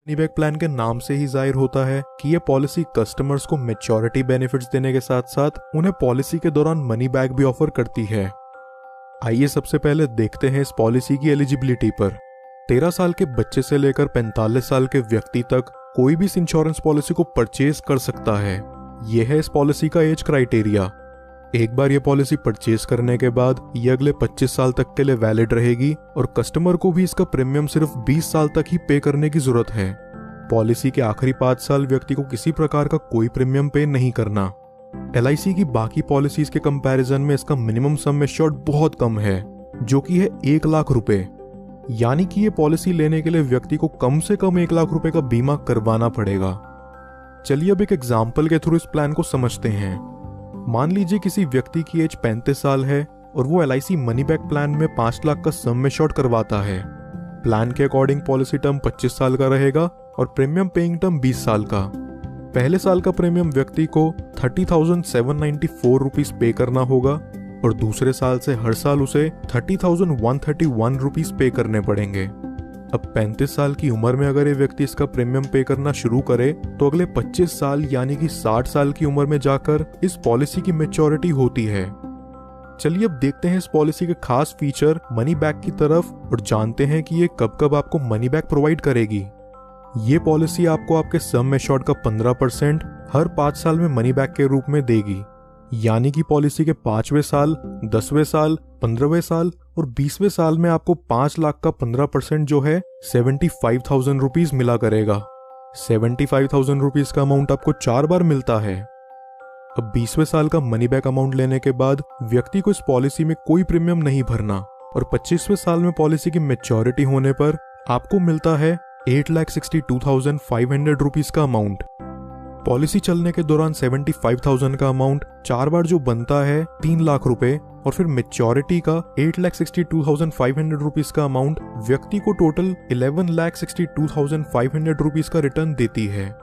Money back plan के नाम से ही जाहिर होता है कि ये पॉलिसी कस्टमर्स को मैच्योरिटी बेनिफिट्स देने के साथ साथ उन्हें पॉलिसी के दौरान मनी बैक भी ऑफर करती है। आइए सबसे पहले देखते हैं इस पॉलिसी की एलिजिबिलिटी पर। 13 साल के बच्चे से लेकर 45 साल के व्यक्ति तक कोई भी इस इंश्योरेंस पॉलिसी को परचेज कर सकता है। यह है इस पॉलिसी का एज क्राइटेरिया। एक बार ये पॉलिसी परचेज करने के बाद ये अगले 25 साल तक के लिए वैलिड रहेगी और कस्टमर को भी इसका प्रीमियम सिर्फ 20 साल तक ही पे करने की जरूरत है। पॉलिसी के आखिरी 5 साल व्यक्ति को किसी प्रकार का कोई प्रीमियम पे नहीं करना। LIC की बाकी पॉलिसीज के कंपैरिजन में इसका मिनिमम सम एश्योर्ड बहुत कम है, जो कि है 1 लाख रुपए। यानी कि ये पॉलिसी लेने के लिए व्यक्ति को कम से कम 1 लाख रुपए का बीमा करवाना पड़ेगा। चलिए अब एक एग्जाम्पल के थ्रू इस प्लान को समझते हैं। मान लीजिए किसी व्यक्ति की एज 35 साल है और वो LIC मनी बैक प्लान में 5 लाख का सम एश्योर्ड करवाता है। प्लान के अकॉर्डिंग पॉलिसी टर्म 25 साल का रहेगा और प्रीमियम पेइंग टर्म 20 साल का। पहले साल का प्रीमियम व्यक्ति को 30,794 रुपीज पे करना होगा और दूसरे साल से हर साल उसे 30,131 रुपीज पे करने पड़ेंगे। अब 35 साल की उम्र में अगर ये व्यक्ति इसका प्रीमियम पे करना शुरू करे तो अगले 25 साल यानी कि 60 साल की उम्र में जाकर इस पॉलिसी की मैच्योरिटी होती है। चलिए अब देखते हैं इस पॉलिसी के खास फीचर मनी बैक की तरफ और जानते हैं कि ये कब कब आपको मनी बैक प्रोवाइड करेगी। ये पॉलिसी आपको आपके सम एश्योर्ड का 15% हर 5 साल में मनी बैक के रूप में देगी। यानी कि पॉलिसी के 5वें साल, 10वें साल, 15वें साल और 20वें साल में आपको 5 लाख का 15% जो है 75,000 रुपीज मिला करेगा। 75,000 रुपीज का अमाउंट आपको 4 बार मिलता है। अब 20वें साल का मनी बैक अमाउंट लेने के बाद व्यक्ति को इस पॉलिसी में कोई प्रीमियम नहीं भरना और 25वें साल में पॉलिसी की मैच्योरिटी होने पर आपको मिलता है 8,62,500 रुपीज का अमाउंट। पॉलिसी चलने के दौरान 75,000 का अमाउंट 4 बार जो बनता है 3 लाख रुपए और फिर मैच्योरिटी का 8,62,500 रुपीज का अमाउंट व्यक्ति को टोटल 11,62,500 रुपीज का रिटर्न देती है।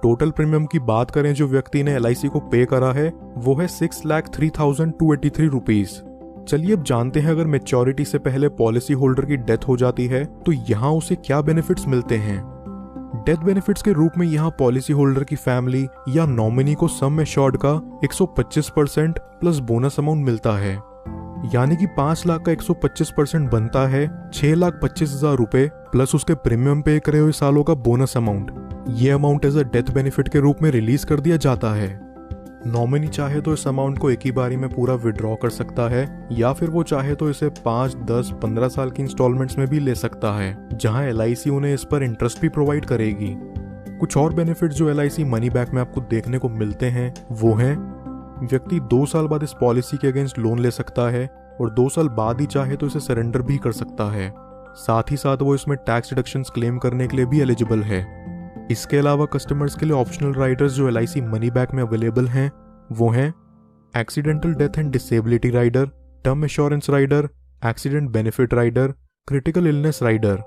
टोटल प्रीमियम की बात करें जो व्यक्ति ने LIC को पे करा है वो है 6,03,283 रुपीज। चलिए अब जानते हैं अगर मैच्योरिटी से पहले पॉलिसी होल्डर की डेथ हो जाती है तो यहाँ उसे क्या बेनिफिट्स मिलते हैं। डेथ बेनिफिट्स के रूप में यहाँ पॉलिसी होल्डर की फैमिली या नॉमिनी को सम एश्योर्ड का 125% प्लस बोनस अमाउंट मिलता है। यानी कि 5 लाख का 125% बनता है 6,25,000 रुपए प्लस उसके प्रीमियम पे करे हुए सालों का बोनस अमाउंट। ये amount as a death benefit के रूप में रिलीज कर दिया जाता है। नॉमिनी चाहे तो इस अमाउंट को एक ही बारी में पूरा विड्रॉ कर सकता है या फिर वो चाहे तो इसे 5, 10, 15 साल की इंस्टॉलमेंट्स में भी ले सकता है, जहां LIC उन्हें इस पर इंटरेस्ट भी प्रोवाइड करेगी। कुछ और बेनिफिट्स जो LIC मनी बैक में आपको देखने को मिलते हैं वो हैं, व्यक्ति 2 साल बाद इस पॉलिसी के अगेंस्ट लोन ले सकता है और 2 साल बाद ही चाहे तो इसे सरेंडर भी कर सकता है। साथ ही साथ वो इसमें टैक्स डिडक्शंस क्लेम करने के लिए भी एलिजिबल है। इसके अलावा कस्टमर्स के लिए ऑप्शनल राइडर्स जो LIC मनी बैक में अवेलेबल हैं वो हैं accidental death and disability rider, term assurance rider, accident benefit rider, critical illness rider.